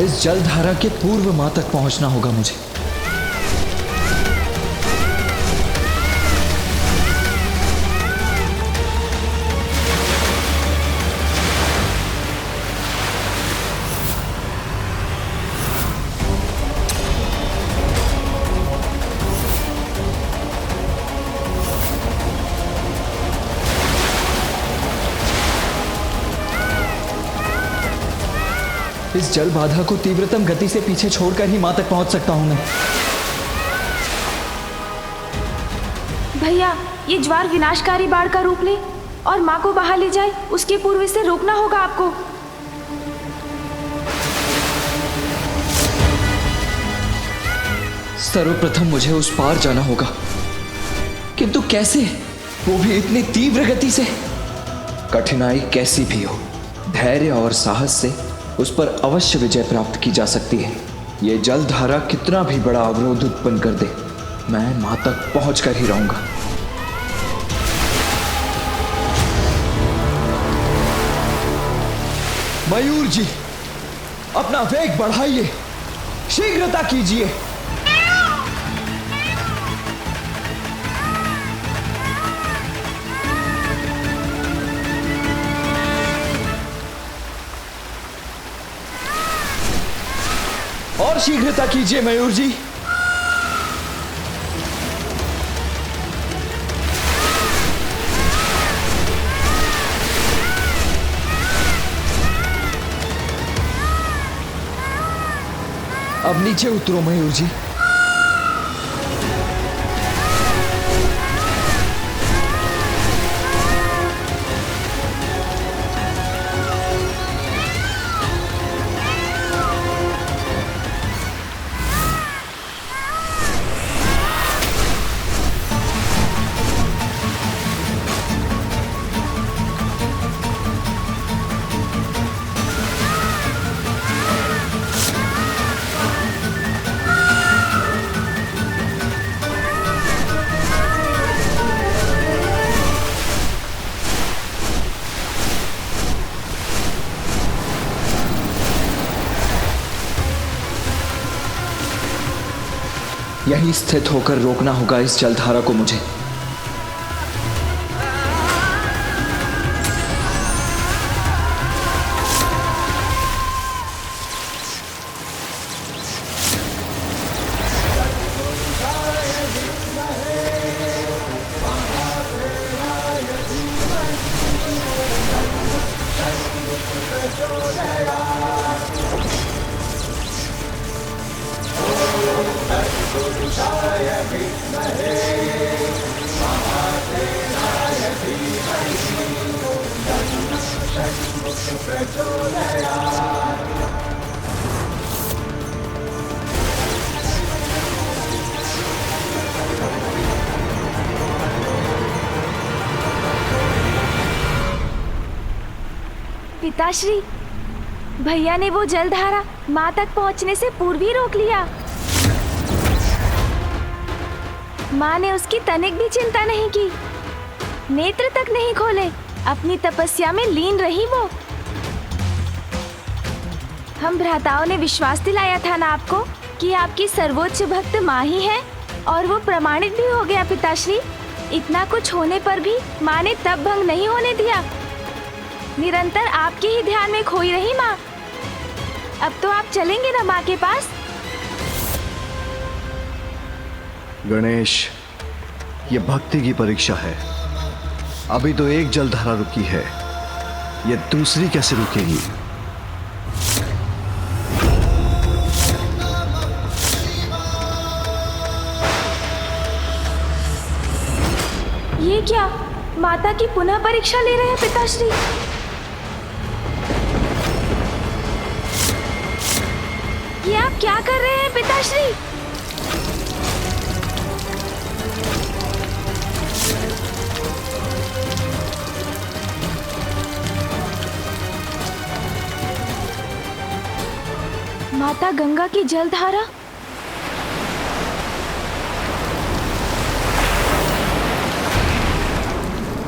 इस जलधारा के पूर्व मां तक पहुंचना होगा मुझे। इस जल बाधा को तीव्रतम गति से पीछे छोड़कर ही मां तक पहुंच सकता हूं मैं। भैया, ये ज्वार विनाशकारी बाढ़ का रूप ले और मां को बहा ले जाए, उसके पूर्व इसे रोकना होगा आपको। सर्वप्रथम मुझे उस पार जाना होगा, किंतु कैसे? वो भी इतनी तीव्र गति से। कठिनाई कैसी भी हो, धैर्य और साहस से उस पर अवश्य विजय प्राप्त की जा सकती है। ये जलधारा कितना भी बड़ा अवरोध उत्पन्न कर दे, मैं मां तक पहुंच कर ही रहूंगा। मयूर जी, अपना वेग बढ़ाइए, शीघ्रता कीजिए। और शीघ्रता कीजिए मयूर जी। अब नीचे उतरो मयूर जी। यहीं स्थित होकर रोकना होगा इस जलधारा को मुझे। पिताश्री, भैया ने वो जलधारा मां तक पहुंचने से पूर्व ही रोक लिया। मां ने उसकी तनिक भी चिंता नहीं की, नेत्र तक नहीं खोले, अपनी तपस्या में लीन रही वो। हम भ्राताओं ने विश्वास दिलाया था ना आपको कि आपकी सर्वोच्च भक्त मां ही है, और वो प्रमाणित भी हो गया पिताश्री। इतना कुछ होने पर भी मां ने तप भंग नहीं होने दिया। निरंतर आपके ही ध्यान में खोई रही मां। अब तो आप चलेंगे ना मां के पास? गणेश, ये भक्ति की परीक्षा है। अभी तो एक जलधारा रुकी है, ये दूसरी कैसे रुकेगी? ये क्या, माता की पुनः परीक्षा ले रहे हैं पिताश्री? ये आप क्या कर रहे हैं पिताश्री? माता गंगा की जलधारा।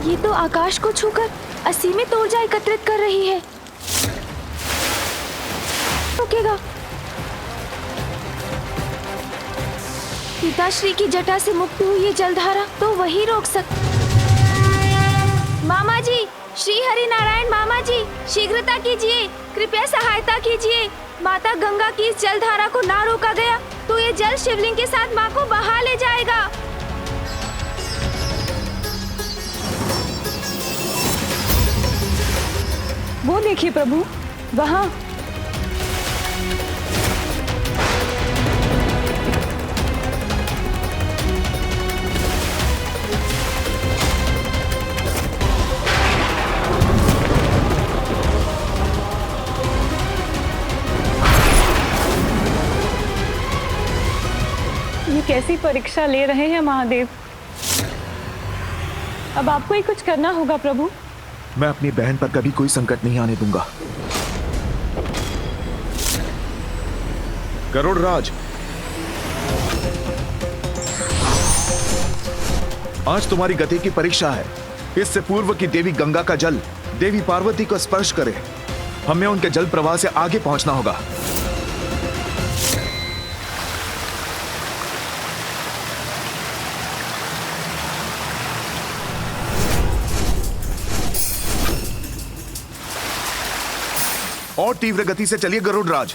ये तो आकाश को छूकर असीमित ऊर्जा एकत्रित कर रही है। रुकेगा, पिताश्री की जटा से मुक्त हुई ये जलधारा तो वही रोक मामा जी, श्री हरि नारायण मामा जी, शीघ्रता कीजिए, कृपया सहायता कीजिए। माता गंगा की इस जलधारा को ना रोका गया तो ये जल शिवलिंग के साथ माँ को बहा ले जाएगा। वो देखिए प्रभु, वहाँ। ये कैसी परीक्षा ले रहे हैं महादेव। अब आपको ही कुछ करना होगा प्रभु। मैं अपनी बहन पर कभी कोई संकट नहीं आने दूंगा। गरुड़राज, आज तुम्हारी गति की परीक्षा है। इससे पूर्व की देवी गंगा का जल देवी पार्वती को स्पर्श करे, हमें उनके जल प्रवाह से आगे पहुंचना होगा। और तीव्र गति से चलिए गरुड़राज।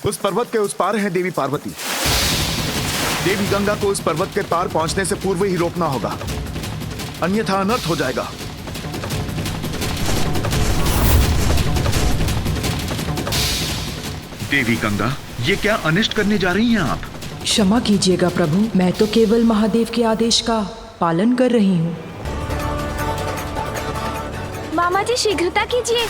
उस पर्वत के उस पार है देवी पार्वती। देवी गंगा को उस पर्वत के पार पहुंचने से पूर्व ही रोकना होगा, अन्यथा अनर्थ हो जाएगा। देवी गंगा, ये क्या अनिष्ट करने जा रही हैं आप? क्षमा कीजिएगा प्रभु, मैं तो केवल महादेव के आदेश का पालन कर रही हूँ। मामा जी शीघ्रता कीजिए।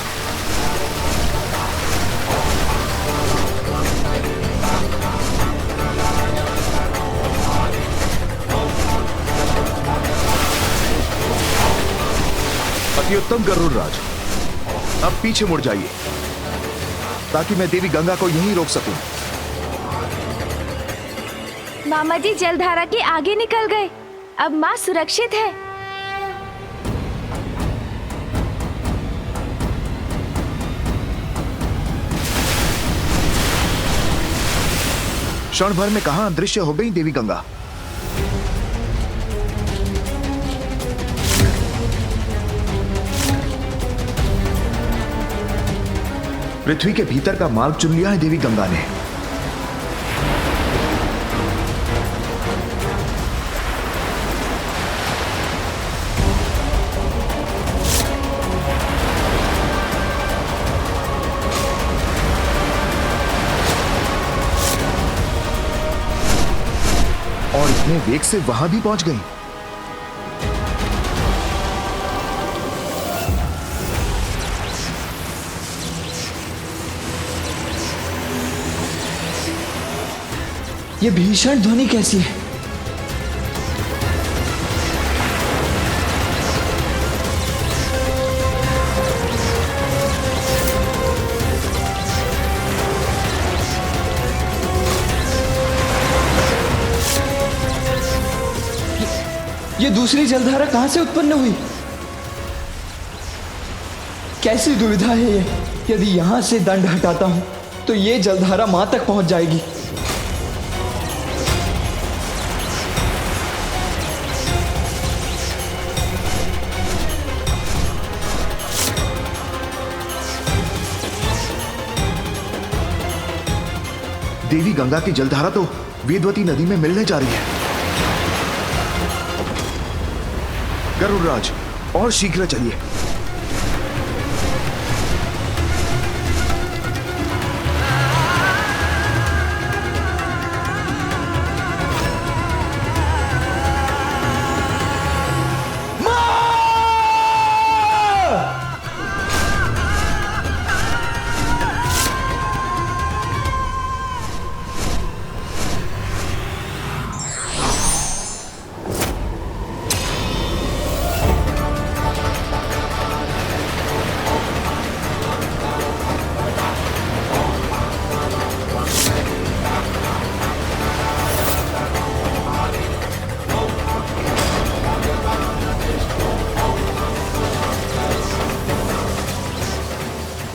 अति उत्तम गरुड़राज, अब पीछे मुड़ जाइए ताकि मैं देवी गंगा को यहीं रोक सकूं। मामा जी जलधारा के आगे निकल गए, अब माँ सुरक्षित है। क्षण भर में कहां अदृश्य हो गई देवी गंगा। पृथ्वी के भीतर का मार्ग चुन लिया है देवी गंगा ने। और इतने वेग से वहां भी पहुंच गई। ये भीषण ध्वनि कैसी है? ये दूसरी जलधारा कहां से उत्पन्न हुई? कैसी दुविधा है ये? यदि यहां से दंड हटाता हूं तो ये जलधारा मां तक पहुंच जाएगी। देवी गंगा की जलधारा तो वेदवती नदी में मिलने जा रही है। गरुड़राज, और शीघ्र चलिए।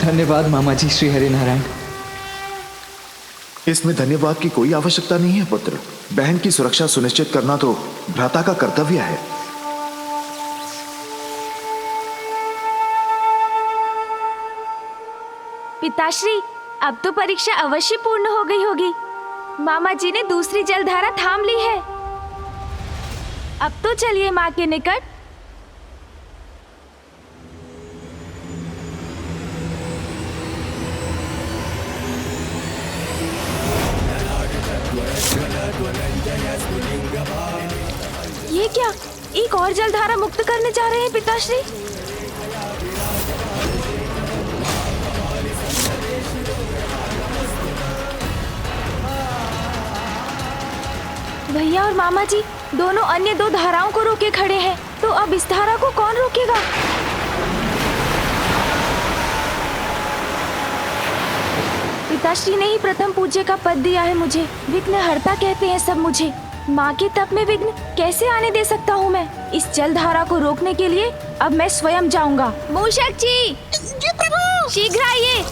धन्यवाद मामा जी श्री हरि नारायण। इसमें धन्यवाद की कोई आवश्यकता नहीं है पुत्र। बहन की सुरक्षा सुनिश्चित करना तो भ्राता का कर्तव्य है। पिताश्री, अब तो परीक्षा अवश्य पूर्ण हो गई होगी। मामा जी ने दूसरी जलधारा थाम ली है। अब तो चलिए माँ के निकट। ये क्या, एक और जलधारा मुक्त करने जा रहे हैं पिताश्री? भैया और मामा जी दोनों अन्य दो धाराओं को रोके खड़े हैं, तो अब इस धारा को कौन रोकेगा? पिताश्री ने ही प्रथम पूज्य का पद दिया है मुझे। विघ्नहर्ता कहते हैं सब मुझे। माँ के तप में विघ्न कैसे आने दे सकता हूँ मैं? इस जलधारा को रोकने के लिए अब मैं स्वयं जाऊंगा। मूषक जी, जी प्रभु, शीघ्र आइए।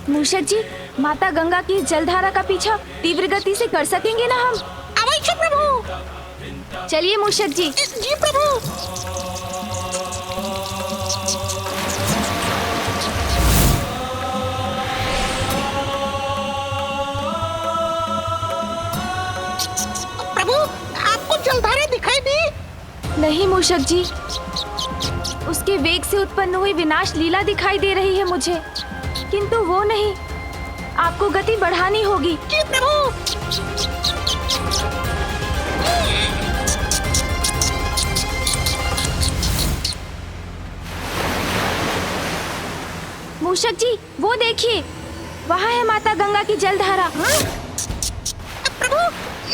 मूषक जी, माता गंगा की जलधारा का पीछा तीव्र गति से कर सकेंगे ना हम? अवश्य प्रभु। चलिए मूषक जी। जी प्रभु। प्रभु, आपको जलधारा दिखाई दी? नहीं मूषक जी, उसके वेग से उत्पन्न हुई विनाश लीला दिखाई दे रही है मुझे, किंतु वो नहीं। आपको गति बढ़ानी होगी। जी प्रभु। मूषक जी, वो देखिए, वहाँ है माता गंगा की जलधारा। प्रभु,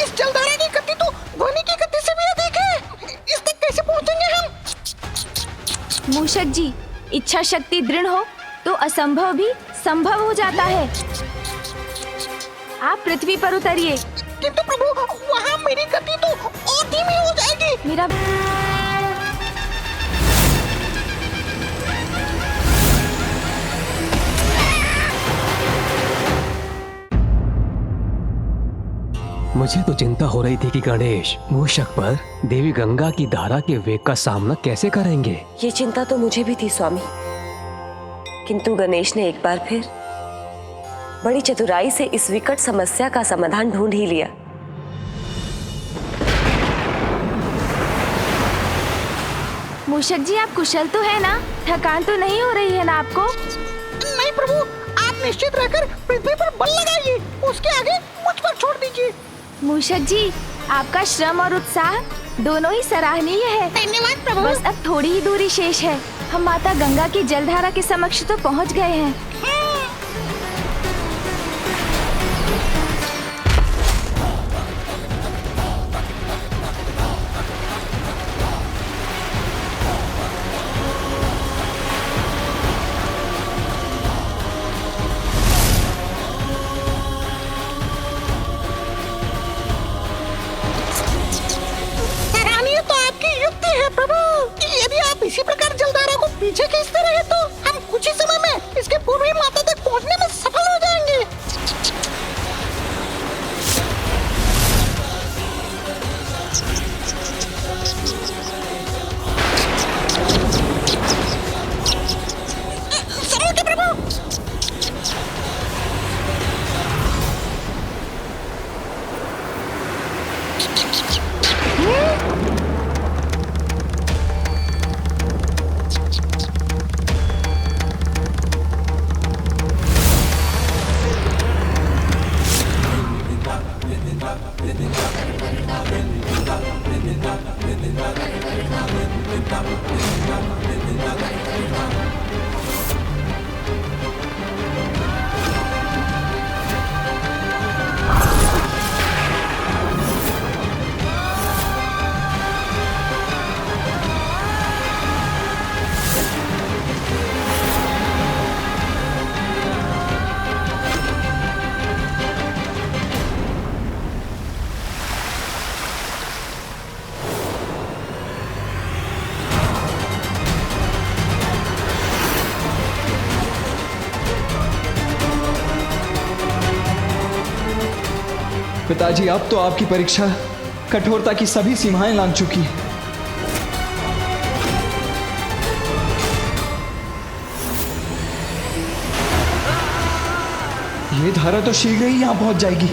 इस जलधारा की गति तो ध्वनि की गति से भी अधिक है। इस तक कैसे पहुँचेंगे हम? मूषक जी, इच्छा शक्ति दृढ़ हो तो असंभव भी संभव हो जाता है। आप पृथ्वी पर उतरिए। किंतु प्रभु, वहाँ मेरी गति तो और धीमी हो जाएगी। मेरा मुझे तो चिंता हो रही थी कि गणेश मूषक पर देवी गंगा की धारा के वेग का सामना कैसे करेंगे। ये चिंता तो मुझे भी थी स्वामी, किंतु गणेश ने एक बार फिर बड़ी चतुराई से इस विकट समस्या का समाधान ढूंढ ही लिया। मूषक जी, आप कुशल तो है ना? थकान तो नहीं हो रही है ना आपको? नहीं प्रभु, आप निश्चित रहकर पृथ्वी पर बल लगाइए। उसके आगे मुझ पर छोड़ दीजिए। मूषक जी, आपका श्रम और उत्साह दोनों ही सराहनीय है। धन्यवाद प्रभु। बस अब थोड़ी ही दूरी शेष है। हम माता गंगा की जलधारा के समक्ष तो पहुंच गए हैं। सराहनीय तो आपकी युक्ति है प्रभु। यदि आप इसी प्रकार जलधारा को पीछे खींचते रहे तो हम कुछ ही समय में इसके पूर्वी माता तक पहुंचने में सफल हो जाएंगे। समझे प्रभु? पिताजी, अब तो आपकी परीक्षा कठोरता की सभी सीमाएं लांघ चुकी है। ये धारा तो शीघ्र ही यहां पहुंच जाएगी।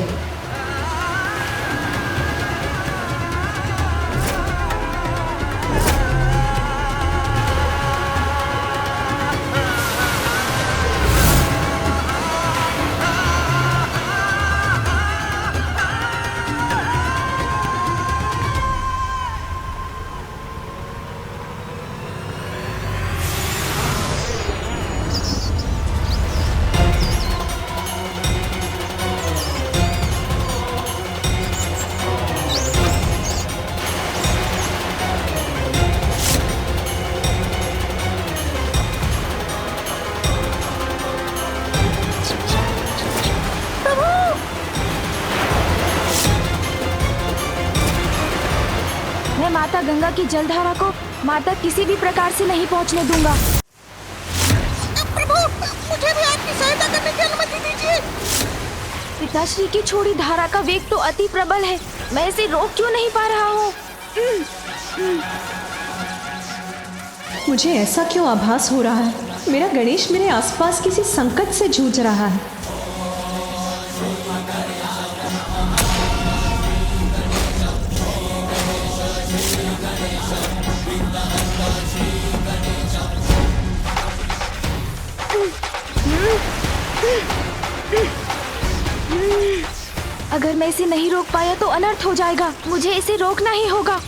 मैं माता गंगा की जलधारा को माता किसी भी प्रकार से नहीं पहुंचने दूंगा। प्रभु, मुझे भी आपकी सहायता करने की अनुमति दीजिए। पिताश्री की छोड़ी धारा का वेग तो अति प्रबल है, मैं इसे रोक क्यों नहीं पा रहा हूँ? मुझे ऐसा क्यों आभास हो रहा है? मेरा गणेश मेरे आसपास किसी संकट से जूझ रहा है। अगर मैं इसे नहीं रोक पाया तो अनर्थ हो जाएगा। मुझे इसे रोकना ही होगा।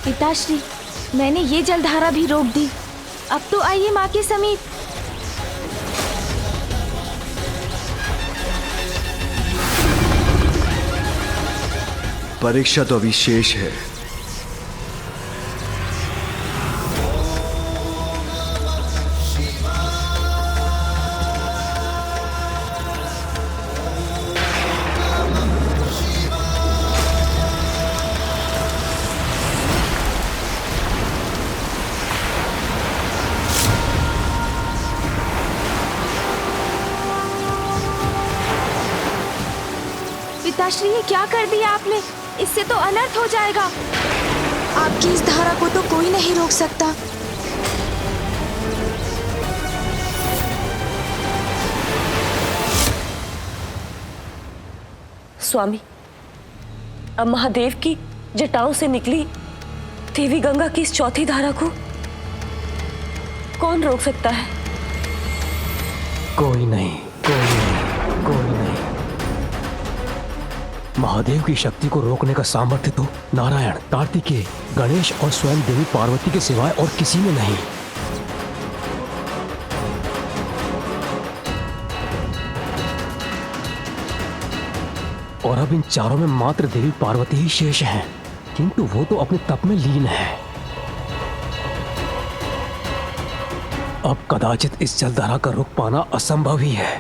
पिताश्री, मैंने ये जलधारा भी रोक दी। अब तो आइए माँ के समीप। परीक्षा तो अभी शेष है। पिताश्री, ये क्या कर दिया आपने? इससे तो अनर्थ हो जाएगा। आपकी इस धारा को तो कोई नहीं रोक सकता। स्वामी, अब महादेव की जटाओं से निकली देवी गंगा की इस चौथी धारा को कौन रोक सकता है? कोई नहीं, कोई नहीं, कोई नहीं। महादेव की शक्ति को रोकने का सामर्थ्य तो नारायण, कार्तिकेय, गणेश और स्वयं देवी पार्वती के सिवाय और किसी में नहीं। और अब इन चारों में मात्र देवी पार्वती ही शेष हैं, किंतु वो तो अपने तप में लीन है। अब कदाचित इस जलधारा का रोक पाना असंभव ही है।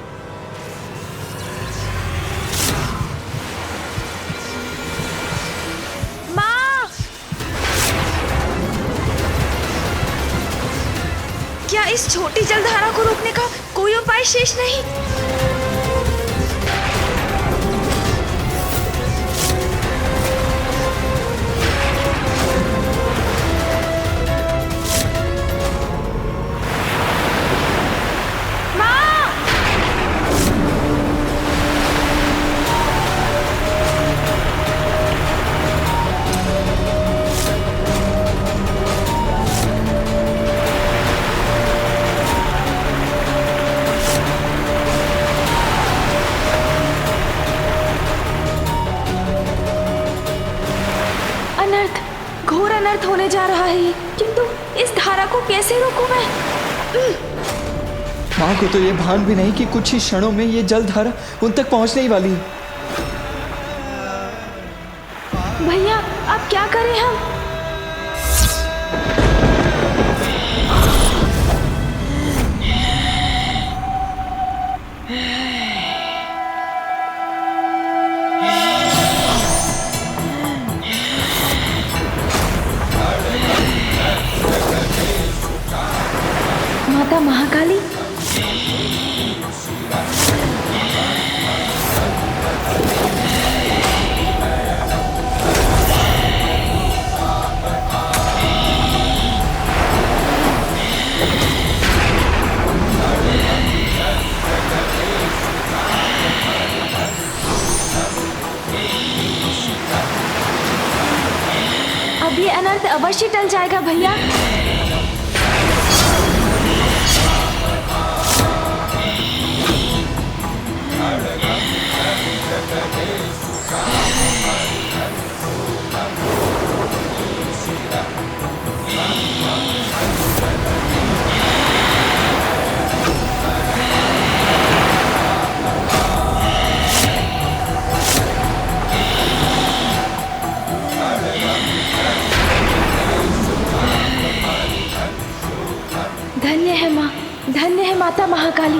क्या इस छोटी जलधारा को रोकने का कोई उपाय शेष नहीं? घोर अनर्थ होने जा रहा है, किंतु इस धारा को कैसे रोकूं मैं? माँ को तो ये भान भी नहीं कि कुछ ही क्षणों में ये जलधारा उन तक पहुंचने ही वाली है। भैया, अब क्या करें हम? माता महाकाली। अब ये अनर्थ अवश्य टल जाएगा भैया। धन्य है माँ, धन्य है माता महाकाली।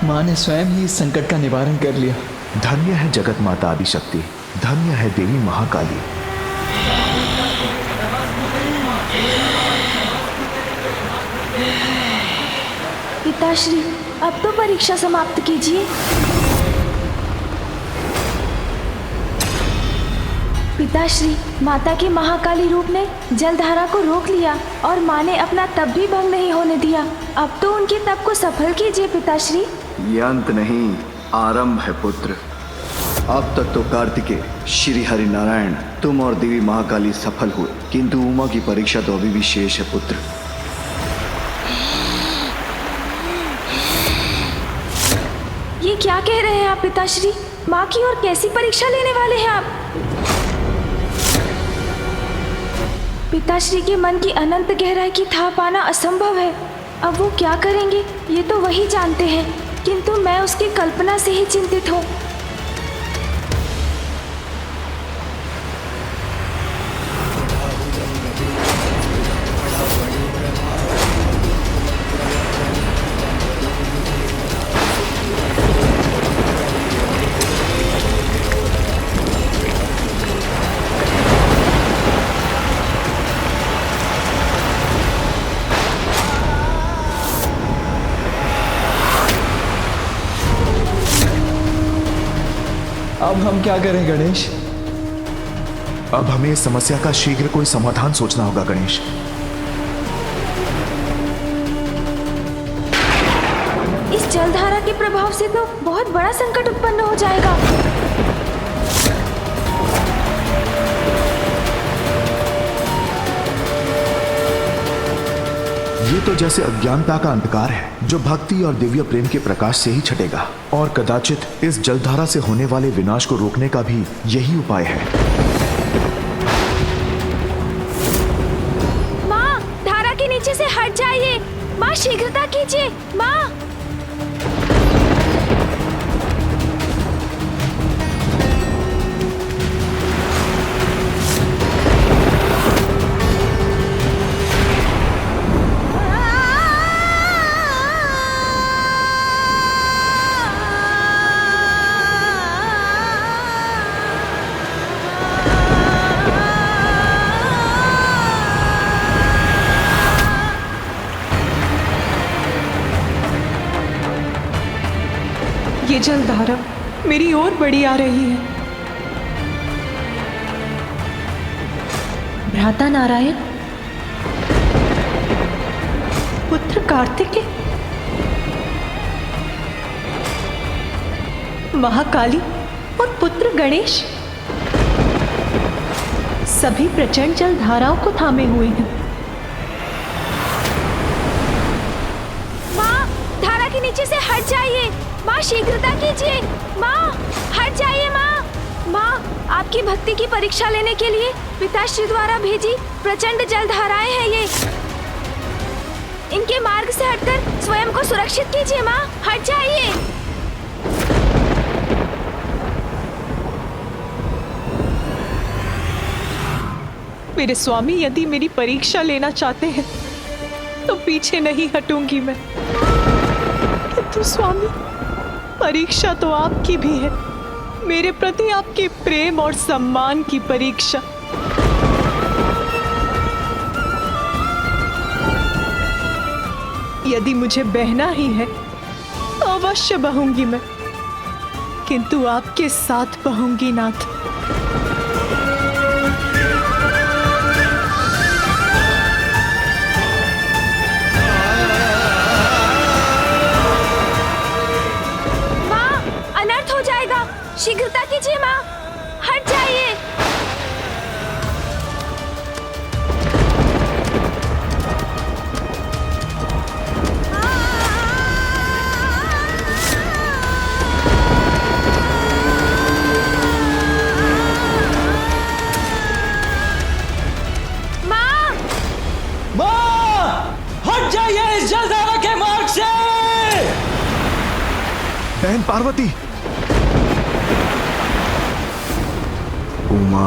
माँ ने स्वयं ही इस संकट का निवारण कर लिया। धन्य है जगत माता आदिशक्ति, धन्य है देवी महाकाली। पिताश्री, अब तो परीक्षा समाप्त कीजिए। पिताश्री, माता के महाकाली रूप ने जलधारा को रोक लिया और माँ ने अपना तप भी भंग नहीं होने दिया। अब तो उनके तप को सफल कीजिए पिताश्री। ये अंत नहीं, आरंभ है पुत्र। अब तक तो कार्तिकेय, श्री हरि नारायण, तुम और देवी महाकाली सफल हुए, किंतु उमा की परीक्षा तो अभी भी शेष है पुत्र। ये क्या कह रहे हैं आप पिताश्री? माँ की और कैसी परीक्षा लेने वाले हैं आप? पिताश्री के मन की अनंत गहराई की था पाना असंभव है। अब वो क्या करेंगे ये तो वही जानते हैं, किंतु मैं उसकी कल्पना से ही चिंतित हूँ। अब हम क्या करें गणेश? अब हमें इस समस्या का शीघ्र कोई समाधान सोचना होगा गणेश। इस जलधारा के प्रभाव से तो बहुत बड़ा संकट उत्पन्न हो जाएगा। ये तो जैसे अज्ञानता का अंधकार है जो भक्ति और दिव्य प्रेम के प्रकाश से ही छटेगा, और कदाचित इस जलधारा से होने वाले विनाश को रोकने का भी यही उपाय है। माँ, धारा के नीचे से हट जाइए। माँ, शीघ्रता कीजिए। माँ, ये जलधारा मेरी ओर बढ़ी आ रही है। भ्राता नारायण, पुत्र कार्तिकेय, महाकाली और पुत्र गणेश सभी प्रचंड जलधाराओं को थामे हुए हैं। माँ, धारा के नीचे से हट जाइए। माँ, शीघ्रता कीजिए। माँ, हट जाइए। माँ, माँ, आपकी भक्ति की परीक्षा लेने के लिए पिताश्री द्वारा भेजी प्रचंड जलधाराएं हैं ये। इनके मार्ग से हटकर स्वयं को सुरक्षित कीजिए। माँ, हट जाइए। मेरे स्वामी यदि मेरी परीक्षा लेना चाहते हैं तो पीछे नहीं हटूंगी मैं। किंतु स्वामी, परीक्षा तो आपकी भी है, मेरे प्रति आपके प्रेम और सम्मान की परीक्षा। यदि मुझे बहना ही है तो अवश्य बहूंगी मैं, किंतु आपके साथ बहूंगी नाथ। माँ, अनर्थ हो जाएगा, शीघ्रता कीजिए माँ, हट जाइए। हट जाइए इस जलधारा के मार्ग से। बहन पार्वती। उमा।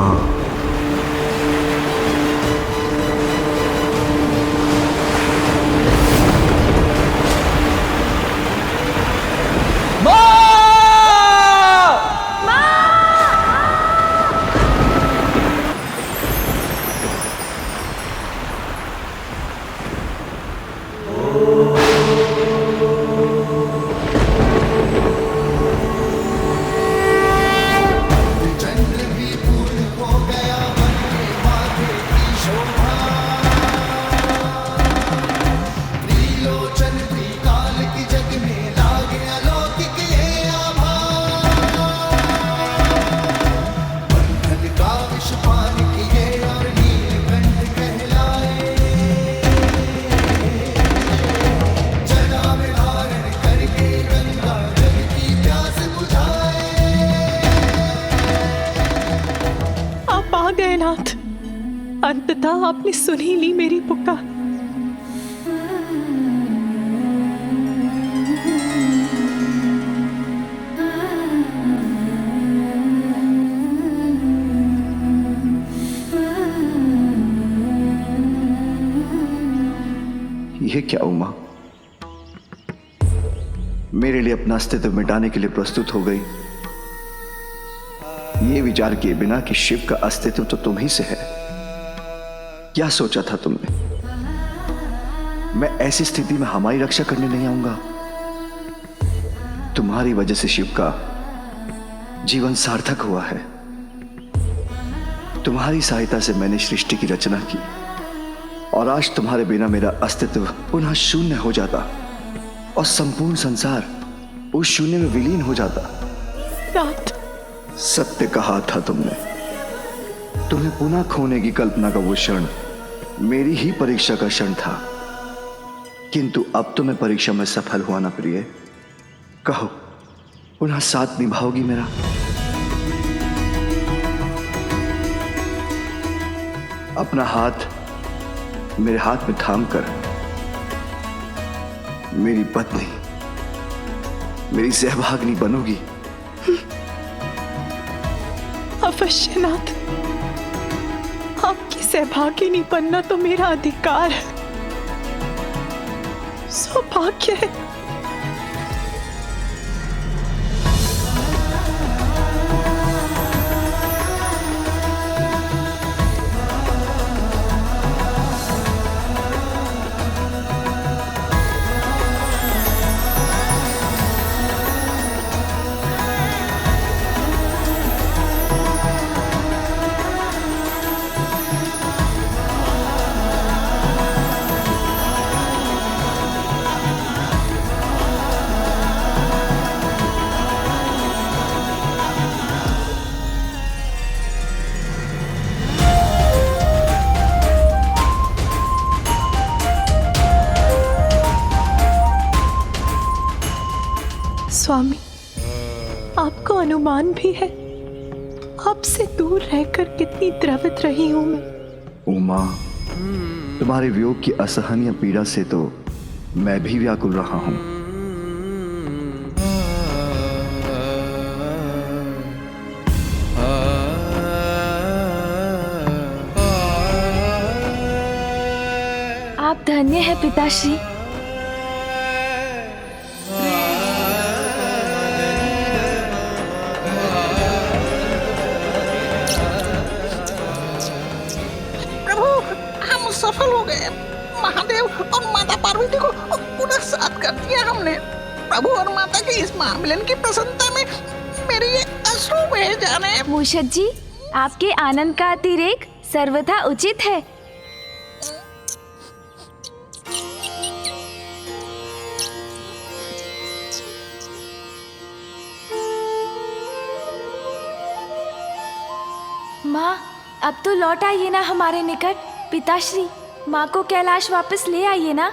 अंततः आपने सुन ही ली मेरी पुकार। ये क्या उमा, मेरे लिए अपना अस्तित्व मिटाने के लिए प्रस्तुत हो गई, ये विचार किए बिना कि शिव का अस्तित्व तो तुम ही से है। क्या सोचा था तुमने? मैं ऐसी स्थिति में हमारी रक्षा करने नहीं आऊंगा? तुम्हारी वजह से शिव का जीवन सार्थक हुआ है। तुम्हारी सहायता से मैंने सृष्टि की रचना की और आज तुम्हारे बिना मेरा अस्तित्व पुनः शून्य हो जाता और संपूर्ण संसार उस शून्य में विलीन हो जाता। सत्य कहा था तुमने। तुम्हें पुनः खोने की कल्पना का वो क्षण मेरी ही परीक्षा का क्षण था, किंतु अब तो मैं परीक्षा में सफल हुआ ना प्रिय। कहो, पुनः साथ निभाओगी मेरा? अपना हाथ मेरे हाथ में थाम कर मेरी पत्नी, मेरी सहभागिनी बनोगी? अवश्य नाथ, आपकी सहभागिनी बनना तो मेरा अधिकार है, सौभाग्य है। स्वामी, आपको अनुमान भी है आपसे दूर रहकर कितनी द्रवित रही हूं मैं। उमा, तुम्हारे वियोग की असहनीय पीड़ा से तो मैं भी व्याकुल रहा हूं। आप धन्य हैं पिताश्री। पार्वती को पुनः साथ कर दिया हमने। प्रभु और माता के इस महामिलन की प्रसन्नता में मेरे ये अश्रु बह जाने। मूषक जी, आपके आनंद का अतिरेक सर्वथा उचित है। माँ, अब तो लौट आइए ना हमारे निकट। पिताश्री, माँ को कैलाश वापस ले आइए ना।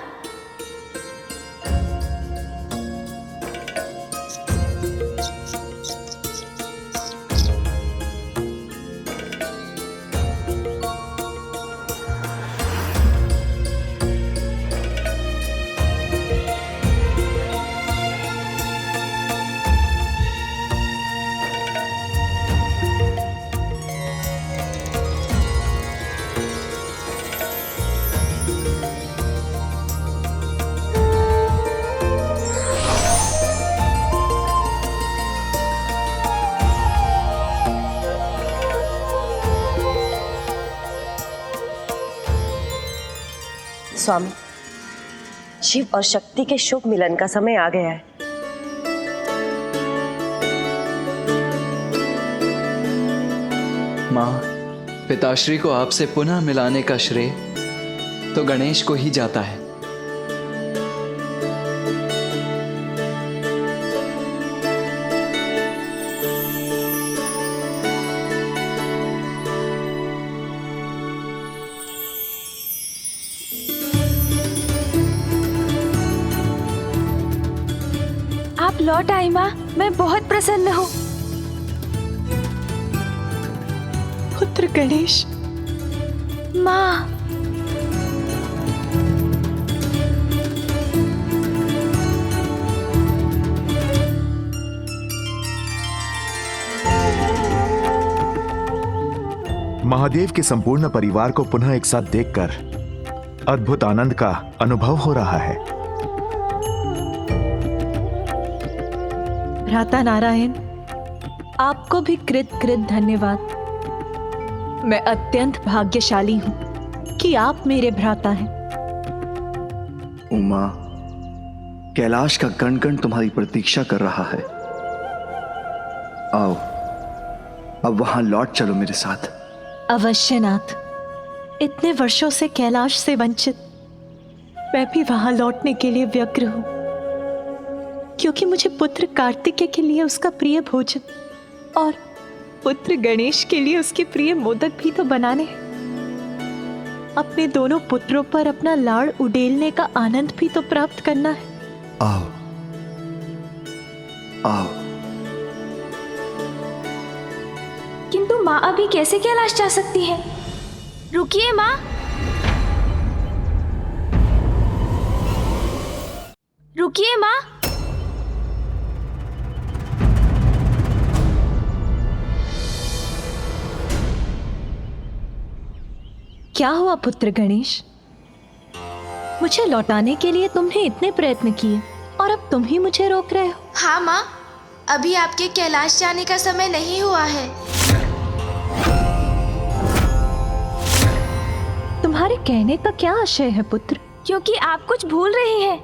स्वामी, शिव और शक्ति के शुभ मिलन का समय आ गया है। माँ, पिताश्री को आपसे पुनः मिलाने का श्रेय तो गणेश को ही जाता है। आप लौट आई माँ, मैं बहुत प्रसन्न हूँ। पुत्र गणेश। माँ, महादेव के संपूर्ण परिवार को पुनः एक साथ देखकर अद्भुत आनंद का अनुभव हो रहा है। भ्राता नारायण, आपको भी कृत कृत धन्यवाद। मैं अत्यंत भाग्यशाली हूँ कि आप मेरे भ्राता हैं। उमा, कैलाश का कण कण तुम्हारी प्रतीक्षा कर रहा है। आओ, अब वहां लौट चलो मेरे साथ। अवश्य नाथ, इतने वर्षों से कैलाश से वंचित मैं भी वहां लौटने के लिए व्यग्र हूं, क्योंकि मुझे पुत्र कार्तिकेय के लिए उसका प्रिय भोजन और पुत्र गणेश के लिए उसके प्रिय मोदक भी तो बनाने हैं। अपने दोनों पुत्रों पर अपना लाड़ उड़ेलने का आनंद भी तो प्राप्त करना है। आओ, आओ। किंतु माँ अभी कैसे कैलाश जा सकती है? रुकिए माँ, रुकिए माँ। क्या हुआ पुत्र गणेश? मुझे लौटाने के लिए तुमने इतने प्रयत्न किए और अब तुम ही मुझे रोक रहे हो। हाँ माँ, अभी आपके कैलाश जाने का समय नहीं हुआ है। तुम्हारे कहने का क्या आशय है पुत्र? क्योंकि आप कुछ भूल रही हैं।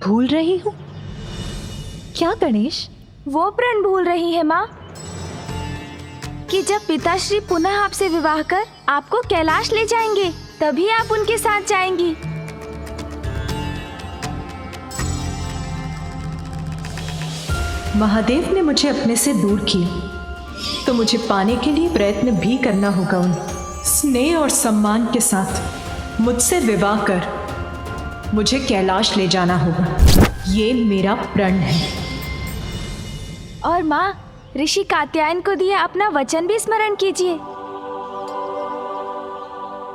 भूल रही हूँ? क्या गणेश? वो प्रण भूल रही है माँ कि जब पिताश्री पुनः आपसे विवाह कर आपको कैलाश ले जाएंगे, तभी आप उनके साथ जाएंगी। महादेव ने मुझे अपने से दूर किया, तो मुझे पाने के लिए प्रयत्न भी करना होगा। उन्हें स्नेह और सम्मान के साथ मुझसे विवाह कर मुझे कैलाश ले जाना होगा। ये मेरा प्रण है। और माँ, ऋषि कात्यायन को दिया अपना वचन भी स्मरण कीजिए।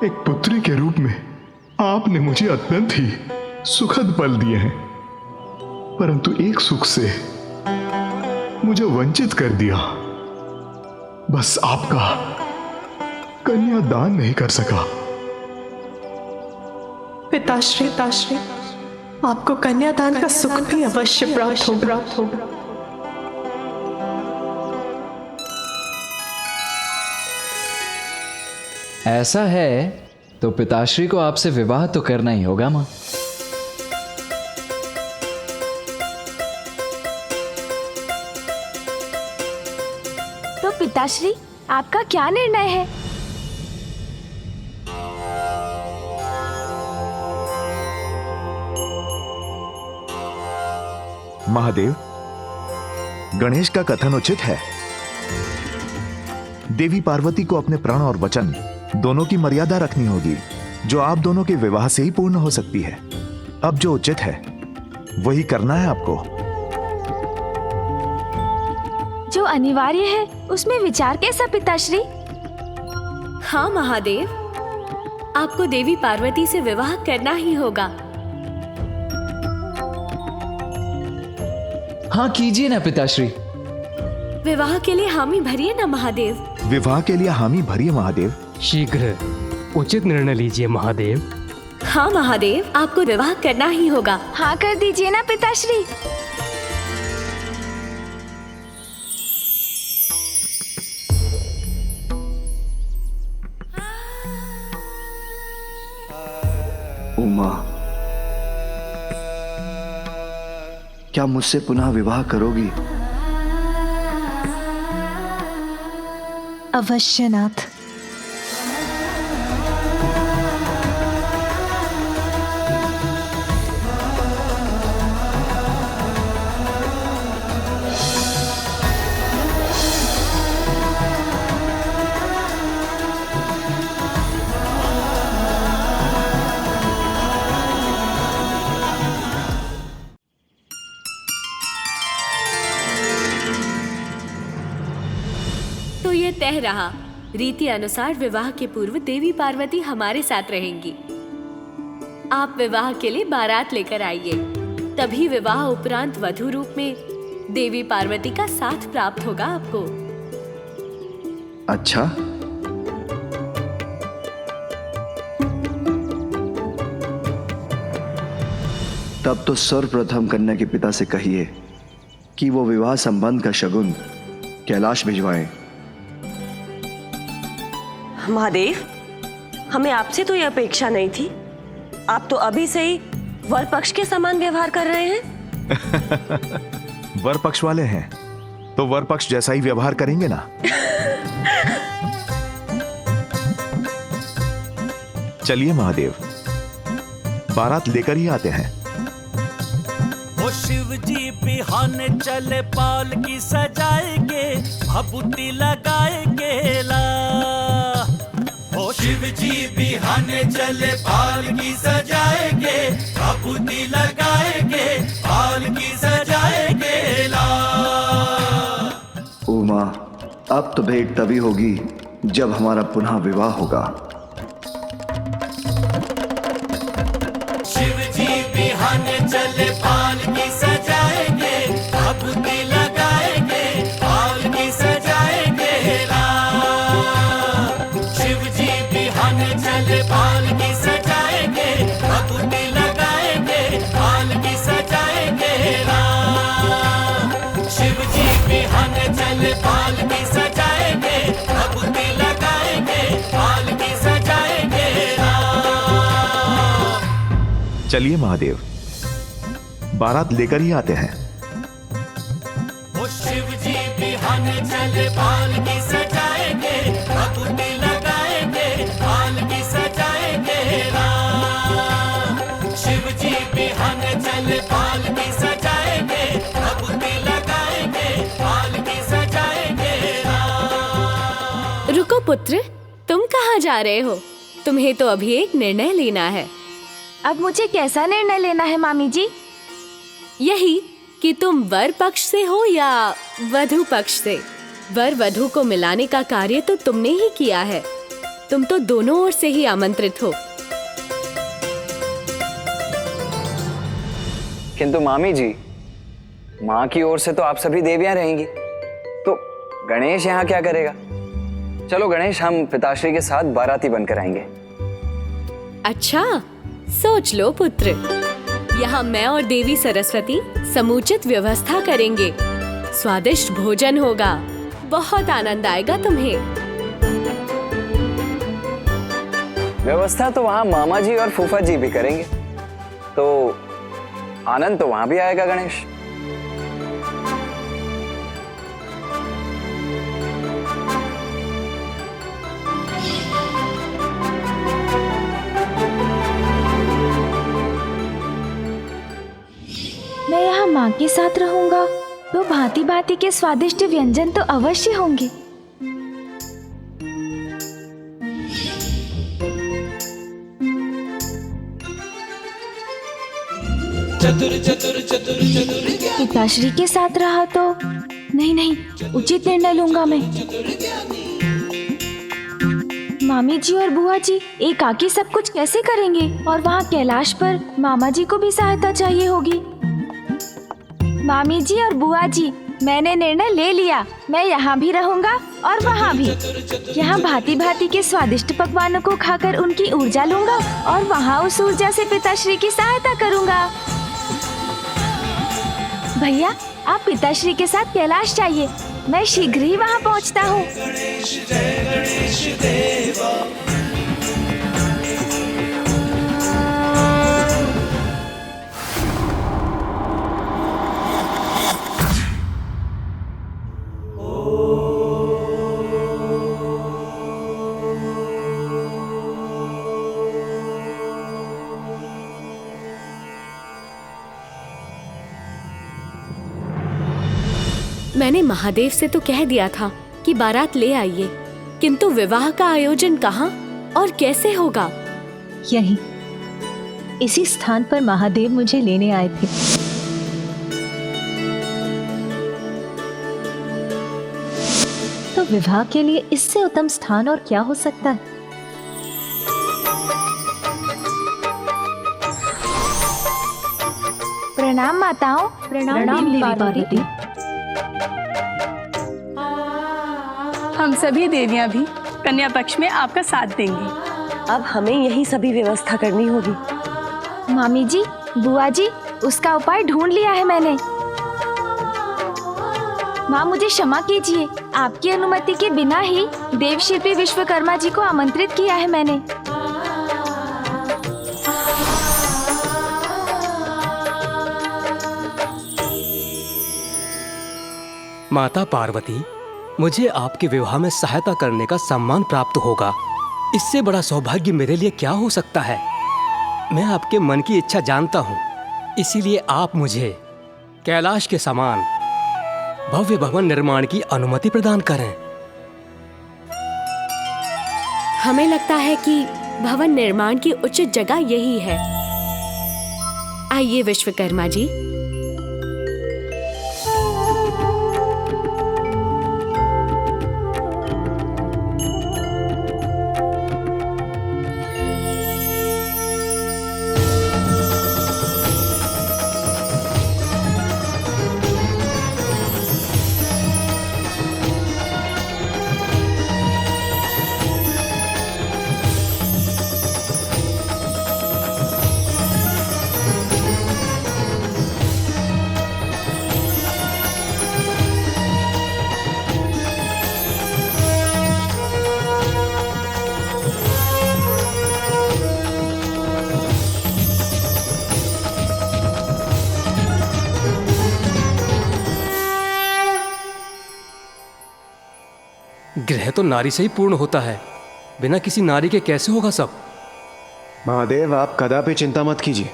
एक पुत्री के रूप में आपने मुझे अत्यंत ही सुखद पल दिए हैं, परंतु एक सुख से मुझे वंचित कर दिया। बस आपका कन्यादान नहीं कर सका। पिताश्री, आपको कन्यादान का सुख भी अवश्य प्राप्त होगा। ऐसा है तो पिताश्री को आपसे विवाह तो करना ही होगा माँ। तो पिताश्री, आपका क्या निर्णय है? महादेव, गणेश का कथन उचित है। देवी पार्वती को अपने प्राण और वचन दोनों की मर्यादा रखनी होगी, जो आप दोनों के विवाह से ही पूर्ण हो सकती है। अब जो उचित है वही करना है आपको। जो अनिवार्य है उसमें विचार कैसा पिताश्री? हाँ महादेव, आपको देवी पार्वती से विवाह करना ही होगा। हाँ कीजिए ना पिताश्री। विवाह के लिए हामी भरिए ना महादेव। विवाह के लिए हामी भरिए महादेव। शीघ्र उचित निर्णय लीजिए महादेव। हाँ महादेव, आपको विवाह करना ही होगा। हाँ कर दीजिए ना पिताश्री। उमा, क्या मुझसे पुनः विवाह करोगी? अवश्य नाथ। तो ये तय रहा, रीति अनुसार विवाह के पूर्व देवी पार्वती हमारे साथ रहेंगी। आप विवाह के लिए बारात लेकर आइए, तभी विवाह उपरांत वधू रूप में देवी पार्वती का साथ प्राप्त होगा आपको। अच्छा, तब तो सर्वप्रथम कन्या के पिता से कहिए कि वो विवाह संबंध का शगुन कैलाश भिजवाएं। महादेव, हमें आपसे तो यह अपेक्षा नहीं थी। आप तो अभी से ही वर पक्ष के समान व्यवहार कर रहे हैं। वर पक्ष वाले हैं तो वर पक्ष जैसा ही व्यवहार करेंगे ना। चलिए महादेव, बारात लेकर ही आते हैं। ओ शिव जी बिहाने चले, पाल की सजाएंगे, भभूति लगाएंगे ला। ओ शिव जी बिहाने चले, पाल की सजाएंगे, भभूति लगाएंगे, पाल की सजाएंगे ला। उमा, अब तो भेंट तभी होगी जब हमारा पुनः विवाह होगा। शिव जी बिहाने चले, पाल की सजाएंगे, भभूति लगाएंगे, पाल की सजाएंगे ला। शिव जी बिहाने चले, पाल की सजाएंगे, भभूति लगाएंगे, पाल की सजाएंगे ला। शिव जी बिहाने चले, पाल की सजाएंगे, भभूति लगाएंगे, पाल की सजाएंगे ला। चलिए महादेव, बारात लेकर ही आते हैं। ओ शिव जी बिहाने चले, पाल की सजाएंगे, भभूति लगाएंगे, पाल की सजाएंगे ला। शिव जी बिहाने चले, पाल की सजाएंगे, भभूति लगाएंगे, पाल की सजाएंगे ला। रुको पुत्र, तुम कहाँ जा रहे हो? तुम्हें तो अभी एक निर्णय लेना है। अब मुझे कैसा निर्णय लेना है मामी जी? यही कि तुम वर पक्ष से हो या वधू पक्ष से। वर वधू को मिलाने का कार्य तो तुमने ही किया है, तुम तो दोनों ओर से ही आमंत्रित हो। किंतु मामी जी, माँ की ओर से तो आप सभी देवियां रहेंगी, तो गणेश यहाँ क्या करेगा? चलो गणेश, हम पिताश्री के साथ बाराती बनकर आएंगे। अच्छा, सोच लो पुत्र, यहाँ मैं और देवी सरस्वती समुचित व्यवस्था करेंगे। स्वादिष्ट भोजन होगा, बहुत आनंद आएगा तुम्हें। व्यवस्था तो वहां मामा जी और फूफा जी भी करेंगे, तो आनंद तो वहां भी आएगा गणेश। मैं यहाँ माँ के साथ रहूंगा तो भांति भांति के स्वादिष्ट व्यंजन तो अवश्य होंगे। पिताश्री के साथ रहा तो नहीं, उचित निर्णय लूंगा मैं। मामी जी और बुआ जी एकाकी सब कुछ कैसे करेंगे, और वहाँ कैलाश पर मामा जी को भी सहायता चाहिए होगी। मामी जी और बुआ जी, मैंने निर्णय ले लिया, मैं यहाँ भी रहूंगा और वहाँ भी। यहाँ भांति भांति के स्वादिष्ट पकवानों को खाकर उनकी ऊर्जा लूंगा और वहाँ उस ऊर्जा से पिताश्री की सहायता करूंगा। भैया, आप पिताश्री के साथ कैलाश जाइए, मैं शीघ्र ही वहाँ पहुँचता हूँ। मैंने महादेव से तो कह दिया था कि बारात ले आइए, किंतु विवाह का आयोजन कहाँ और कैसे होगा? यहीं, इसी स्थान पर महादेव मुझे लेने आए थे। तो विवाह के लिए इससे उत्तम स्थान और क्या हो सकता है? प्रणाम माताओं। प्रणाम देवी पार्वती। हम सभी देवियां भी कन्या पक्ष में आपका साथ देंगी। अब हमें यही सभी व्यवस्था करनी होगी। मामी जी, बुआ जी, उसका उपाय ढूंढ लिया है मैंने। माँ, मुझे क्षमा कीजिए, आपकी अनुमति के बिना ही देवशिल्पी विश्वकर्मा जी को आमंत्रित किया है मैंने। माता पार्वती, मुझे आपके विवाह में सहायता करने का सम्मान प्राप्त होगा। इससे बड़ा सौभाग्य मेरे लिए क्या हो सकता है। मैं आपके मन की इच्छा जानता हूँ, इसीलिए आप मुझे कैलाश के समान भव्य भवन निर्माण की अनुमति प्रदान करें। हमें लगता है कि भवन निर्माण की उचित जगह यही है। आइए विश्वकर्मा जी। गृह तो नारी से ही पूर्ण होता है, बिना किसी नारी के कैसे होगा सब? महादेव, आप कदापि चिंता मत कीजिए।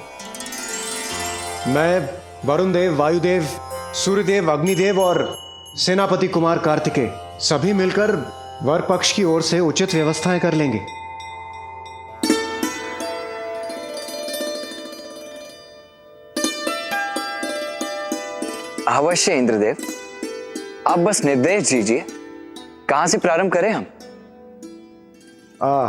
मैं वरुण देव, वायुदेव, सूर्यदेव, अग्निदेव और सेनापति कुमार कार्तिकेय सभी मिलकर वर पक्ष की ओर से उचित व्यवस्थाएं कर लेंगे। अवश्य इंद्रदेव, आप बस निर्देश दीजिए, कहां से प्रारंभ करें हम?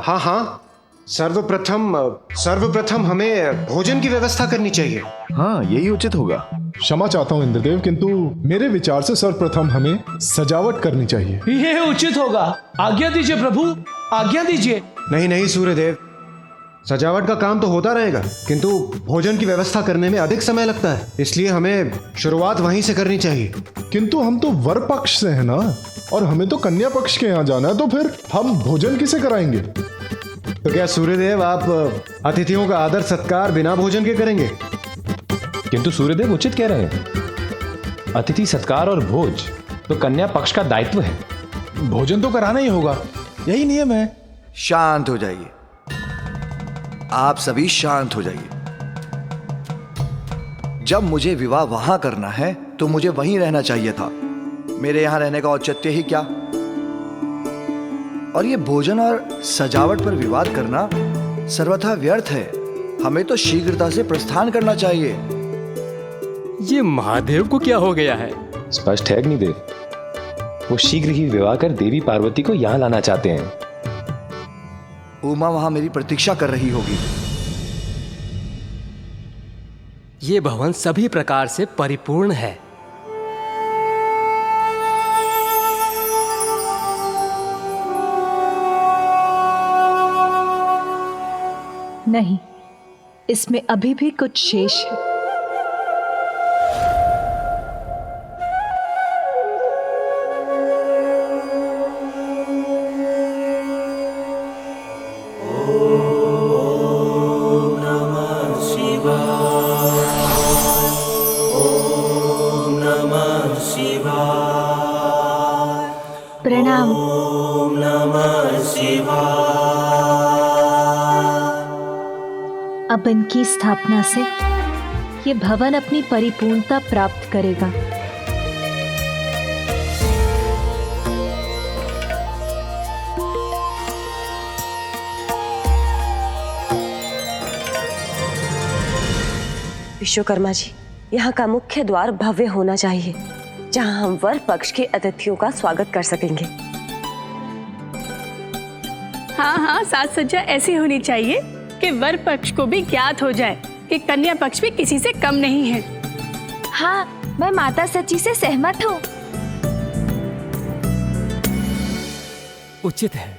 हाँ, सर्वप्रथम हमें भोजन की व्यवस्था करनी चाहिए। हाँ, यही उचित होगा। क्षमा चाहता हूँ इंद्रदेव, किंतु मेरे विचार से सर्वप्रथम हमें सजावट करनी चाहिए। ये उचित होगा। आज्ञा दीजिए प्रभु, आज्ञा दीजिए। नहीं सूर्यदेव, सजावट का काम तो होता रहेगा, किंतु भोजन की व्यवस्था करने में अधिक समय लगता है, इसलिए हमें शुरुआत वहीं से करनी चाहिए। किंतु हम तो वर पक्ष से हैं ना, और हमें तो कन्या पक्ष के यहाँ जाना है, तो फिर हम भोजन किसे कराएंगे? तो क्या सूर्यदेव आप अतिथियों का आदर सत्कार बिना भोजन के करेंगे? किंतु सूर्यदेव उचित कह रहे हैं। अतिथि सत्कार और भोज तो कन्या पक्ष का दायित्व है। भोजन तो कराना ही होगा, यही नियम है। शांत हो जाइए, आप सभी शांत हो जाइए। जब मुझे विवाह वहां करना है तो मुझे वहीं रहना चाहिए था। मेरे यहां रहने का औचित्य ही क्या? और ये भोजन और सजावट पर विवाद करना सर्वथा व्यर्थ है। हमें तो शीघ्रता से प्रस्थान करना चाहिए। ये महादेव को क्या हो गया है? स्पष्ट है अग्निदेव, वो शीघ्र ही विवाह कर देवी पार्वती को यहाँ लाना चाहते हैं। उमा वहां मेरी प्रतीक्षा कर रही होगी। ये भवन सभी प्रकार से परिपूर्ण है। नहीं, इसमें अभी भी कुछ शेष है। प्रणाम। अब इनकी स्थापना से ये भवन अपनी परिपूर्णता प्राप्त करेगा। विश्वकर्मा जी, यहाँ का मुख्य द्वार भव्य होना चाहिए, जहाँ हम वर पक्ष के अतिथियों का स्वागत कर सकेंगे। हाँ हाँ, साज सज्जा ऐसी होनी चाहिए कि वर पक्ष को भी ज्ञात हो जाए कि कन्या पक्ष भी किसी से कम नहीं है। हाँ, मैं माता सची से सहमत हूँ। उचित है।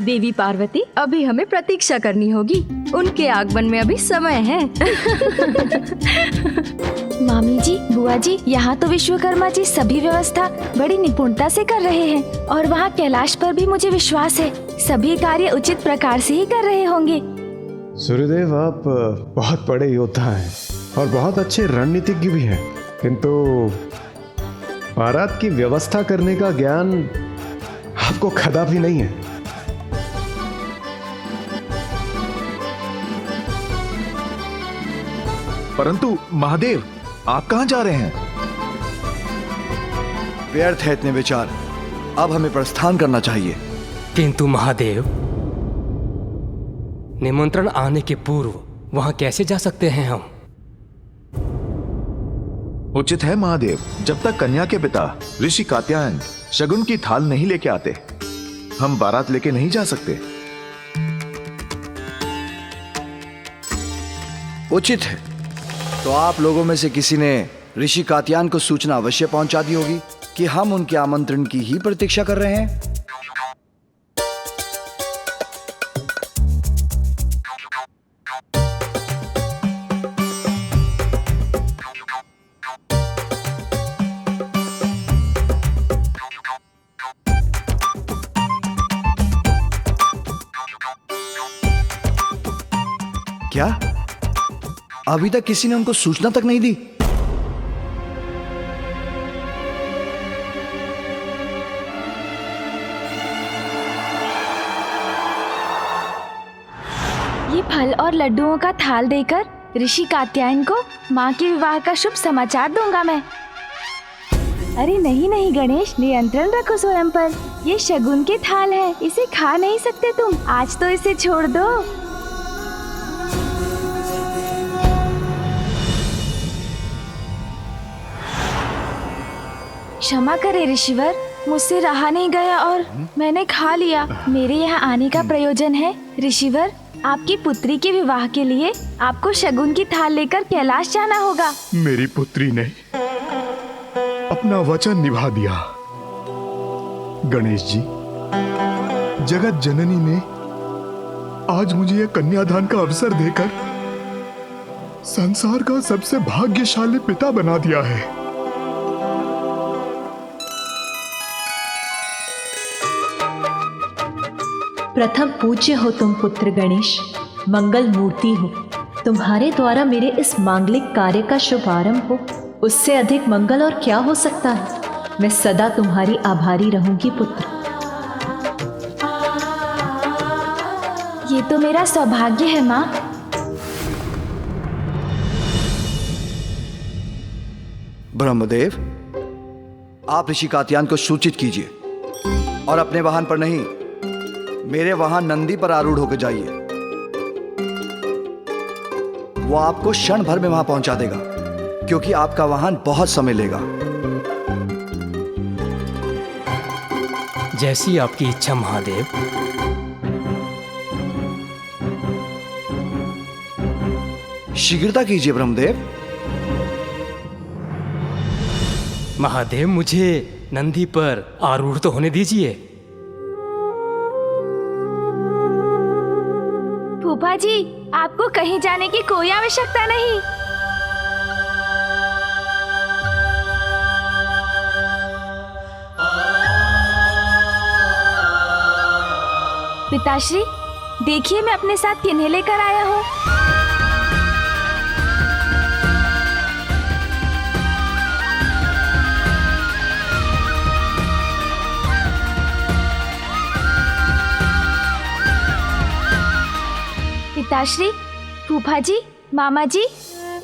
देवी पार्वती, अभी हमें प्रतीक्षा करनी होगी। उनके आगमन में अभी समय है। मामी जी, बुआ जी, यहाँ तो विश्वकर्मा जी सभी व्यवस्था बड़ी निपुणता से कर रहे हैं और वहाँ कैलाश पर भी मुझे विश्वास है सभी कार्य उचित प्रकार से ही कर रहे होंगे। सूर्यदेव, आप बहुत बड़े योद्धा हैं और बहुत अच्छे रणनीतिज्ञ भी हैं, किंतु बारात की व्यवस्था करने का ज्ञान आपको कदापि नहीं है। परंतु महादेव, आप कहां जा रहे हैं? व्यर्थ है इतने विचार, अब हमें प्रस्थान करना चाहिए। किंतु महादेव, निमंत्रण आने के पूर्व वहां कैसे जा सकते हैं हम? उचित है महादेव, जब तक कन्या के पिता ऋषि कात्यायन शगुन की थाल नहीं लेके आते, हम बारात लेके नहीं जा सकते। उचित है, तो आप लोगों में से किसी ने ऋषि कात्यायन को सूचना अवश्य पहुंचा दी होगी कि हम उनके आमंत्रण की ही प्रतीक्षा कर रहे हैं। क्या अभी तक किसी ने उनको सूचना तक नहीं दी? ये फल और लड्डुओं का थाल देकर ऋषि कात्यायन को माँ के विवाह का शुभ समाचार दूंगा मैं। अरे नहीं नहीं गणेश, नियंत्रण रखो स्वयं पर। ये शगुन के थाल है, इसे खा नहीं सकते तुम। आज तो इसे छोड़ दो। क्षमा करे ऋषिवर, मुझसे रहा नहीं गया और मैंने खा लिया। मेरे यहाँ आने का प्रयोजन है ऋषिवर, आपकी पुत्री के विवाह के लिए आपको शगुन की थाल लेकर कैलाश जाना होगा। मेरी पुत्री ने अपना वचन निभा दिया। गणेश जी, जगत जननी ने आज मुझे यह कन्यादान का अवसर देकर संसार का सबसे भाग्यशाली पिता बना दिया है। प्रथम पूज्य हो तुम पुत्र गणेश, मंगल मूर्ति हो। तुम्हारे द्वारा मेरे इस मांगलिक कार्य का शुभारंभ हो, उससे अधिक मंगल और क्या हो सकता है। मैं सदा तुम्हारी आभारी रहूंगी पुत्र। ये तो मेरा सौभाग्य है माँ। ब्रह्मदेव, आप ऋषि कात्यायन को सूचित कीजिए और अपने वाहन पर नहीं, मेरे वाहन नंदी पर आरूढ़ होकर जाइए। वो आपको क्षण भर में वहां पहुंचा देगा, क्योंकि आपका वाहन बहुत समय लेगा। जैसी आपकी इच्छा महादेव। शीघ्रता कीजिए ब्रह्मदेव। महादेव, मुझे नंदी पर आरूढ़ तो होने दीजिए। फूफा जी, आपको कहीं जाने की कोई आवश्यकता नहीं। पिताश्री, देखिए मैं अपने साथ किन्हें लेकर आया हूँ। पिताश्री, फूफा जी, मामा जी,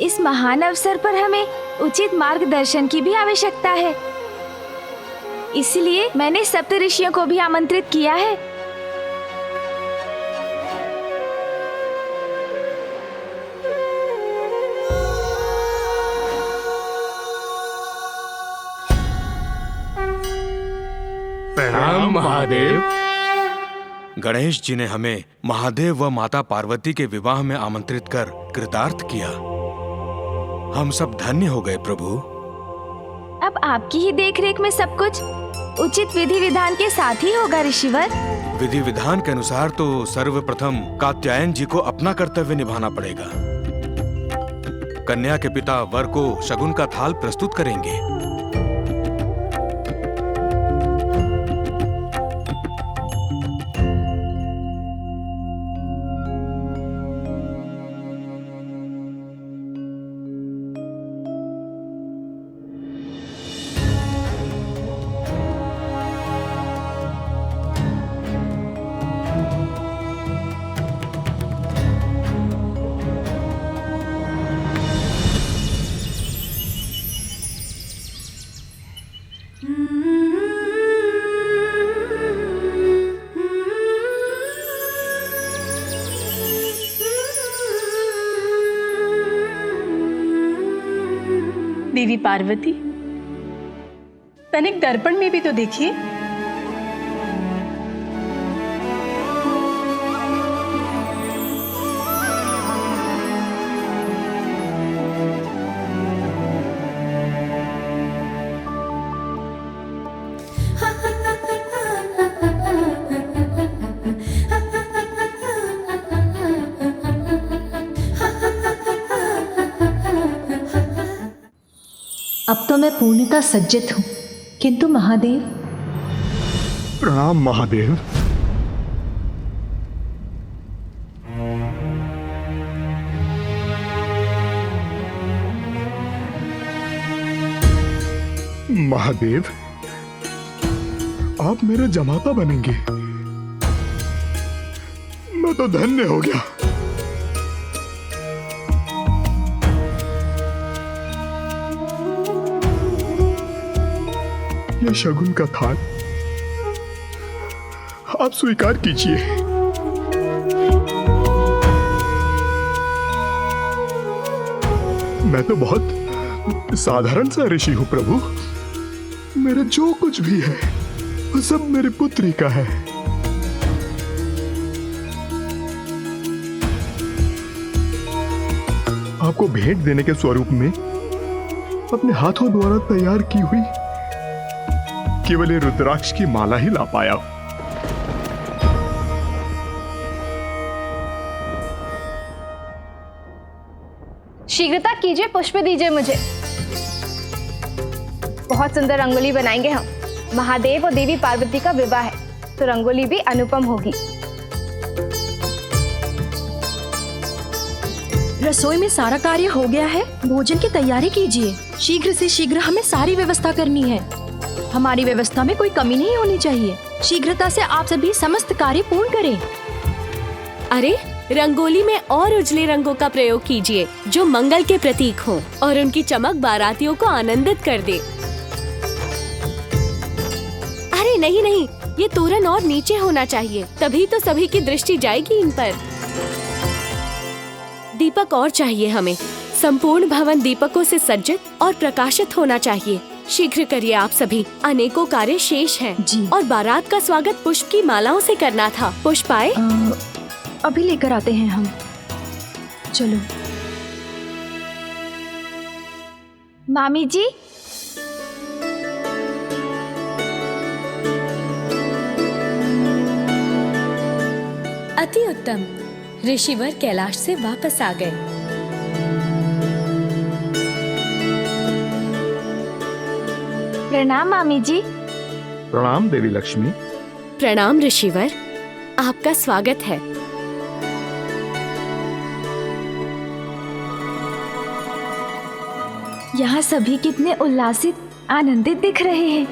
इस महान अवसर पर हमें उचित मार्गदर्शन की भी आवश्यकता है। इसलिए मैंने सप्तऋषियों को भी आमंत्रित किया है। प्रणाम महादेव। गणेश जी ने हमें महादेव व माता पार्वती के विवाह में आमंत्रित कर कृतार्थ किया। हम सब धन्य हो गए प्रभु। अब आपकी ही देखरेख में सब कुछ उचित विधि विधान के साथ ही होगा ऋषिवर। विधि विधान के अनुसार तो सर्वप्रथम कात्यायन जी को अपना कर्तव्य निभाना पड़ेगा। कन्या के पिता वर को शगुन का थाल प्रस्तुत करेंगे। देवी पार्वती, तनिक दर्पण में भी तो देखिए। अब तो मैं पूर्णतः सज्जित हूं, किंतु महादेव। प्रणाम महादेव। महादेव, आप मेरे जमाता बनेंगे। मैं तो धन्य हो गया। ये शगुन का थाल आप स्वीकार कीजिए। मैं तो बहुत साधारण सा ऋषि हूं प्रभु। मेरे जो कुछ भी है वो सब मेरी पुत्री का है। आपको भेंट देने के स्वरूप में अपने हाथों द्वारा तैयार की हुई केवल ये रुद्राक्ष की माला ही ला पाया। शीघ्रता कीजिए, पुष्प दीजिए मुझे। बहुत सुंदर रंगोली बनाएंगे हम। महादेव और देवी पार्वती का विवाह है, तो रंगोली भी अनुपम होगी। रसोई में सारा कार्य हो गया है, भोजन की तैयारी कीजिए। शीघ्र से शीघ्र हमें सारी व्यवस्था करनी है। हमारी व्यवस्था में कोई कमी नहीं होनी चाहिए। शीघ्रता से आप सभी समस्त कार्य पूर्ण करें। अरे रंगोली में और उजले रंगों का प्रयोग कीजिए जो मंगल के प्रतीक हों और उनकी चमक बारातियों को आनंदित कर दे। अरे नहीं नहीं, ये तोरण और नीचे होना चाहिए, तभी तो सभी की दृष्टि जाएगी इन पर। दीपक और चाहिए हमें। संपूर्ण भवन दीपकों से सज्जित और प्रकाशित होना चाहिए। शीघ्र करिए आप सभी, अनेकों कार्य शेष हैं। और बारात का स्वागत पुष्प की मालाओं से करना था। पुष्प आए? अभी लेकर आते हैं हम। चलो। मामी जी, अति उत्तम। ऋषिवर कैलाश से वापस आ गए। प्रणाम मामी जी। प्रणाम देवी लक्ष्मी। प्रणाम ऋषिवर, आपका स्वागत है। यहाँ सभी कितने उल्लासित आनंदित दिख रहे हैं।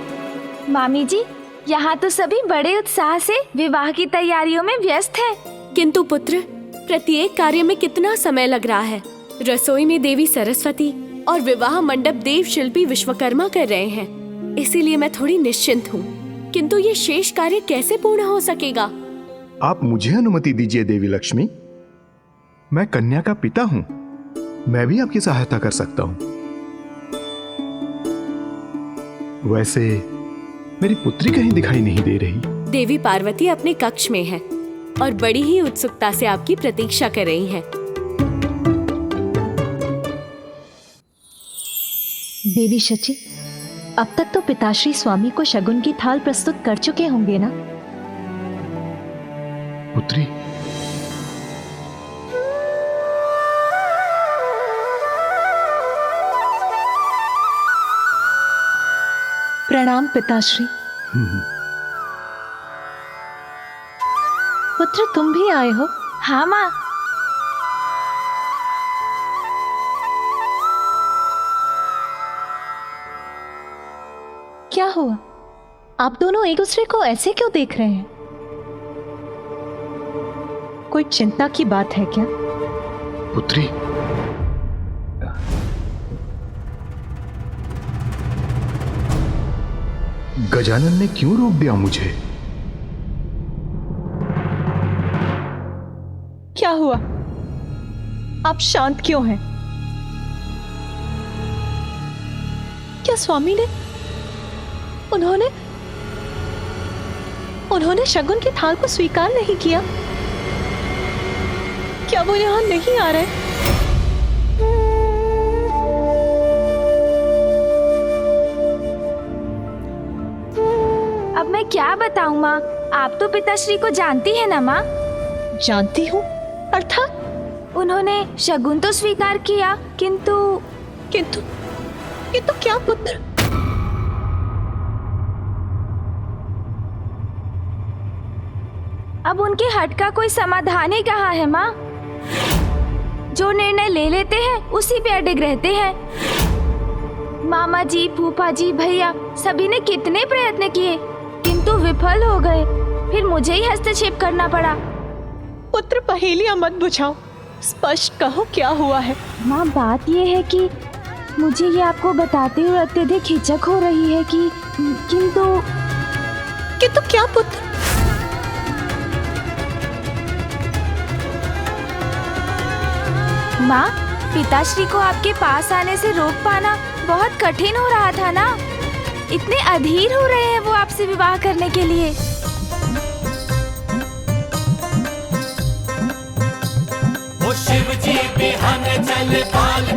मामी जी, यहाँ तो सभी बड़े उत्साह से विवाह की तैयारियों में व्यस्त हैं। किंतु पुत्र, प्रत्येक कार्य में कितना समय लग रहा है। रसोई में देवी सरस्वती और विवाह मंडप देव शिल्पी विश्वकर्मा कर रहे हैं, इसीलिए मैं थोड़ी निश्चिंत हूँ। किंतु ये शेष कार्य कैसे पूर्ण हो सकेगा? आप मुझे अनुमति दीजिए देवी लक्ष्मी। मैं कन्या का पिता हूँ, मैं भी आपकी सहायता कर सकता हूँ। वैसे मेरी पुत्री कहीं दिखाई नहीं दे रही। देवी पार्वती अपने कक्ष में है और बड़ी ही उत्सुकता से आपकी प्रतीक्षा कर रही हैं। देवी शची, अब तक तो पिताश्री स्वामी को शगुन की थाल प्रस्तुत कर चुके होंगे ना? पुत्री, प्रणाम पिताश्री। पुत्र, तुम भी आए हो? हाँ माँ। क्या हुआ? आप दोनों एक दूसरे को ऐसे क्यों देख रहे हैं? कोई चिंता की बात है क्या? पुत्री, गजानन ने क्यों रोक दिया मुझे? क्या हुआ? आप शांत क्यों हैं? क्या स्वामी ने उन्होंने शगुन की थाल को स्वीकार नहीं किया? क्या वो यहां नहीं आ रहे? अब मैं क्या बताऊं माँ, आप तो पिताश्री को जानती है ना माँ? जानती हूँ, अर्थात? उन्होंने शगुन तो स्वीकार किया, किंतु क्या पुत्र? अब उनके हट का कोई समाधान ही कहाँ है माँ? जो निर्णय ले लेते हैं उसी पे अडिग रहते हैं। मामा जी, फूफा जी, भैया सभी ने कितने प्रयत्न किए किंतु विफल हो गए। फिर मुझे ही हस्तक्षेप करना पड़ा। पुत्र, पहेलियां मत बुझाओ, स्पष्ट कहो क्या हुआ है। माँ, बात ये है कि मुझे ये आपको बताते हुए अत्यधिक हिचक हो रही है कि किंतु क्या पुत्र? माँ, पिताश्री को आपके पास आने से रोक पाना बहुत कठिन हो रहा था ना। इतने अधीर हो रहे हैं वो आपसे विवाह करने के लिए। वो शिव जी बिहान चल पाल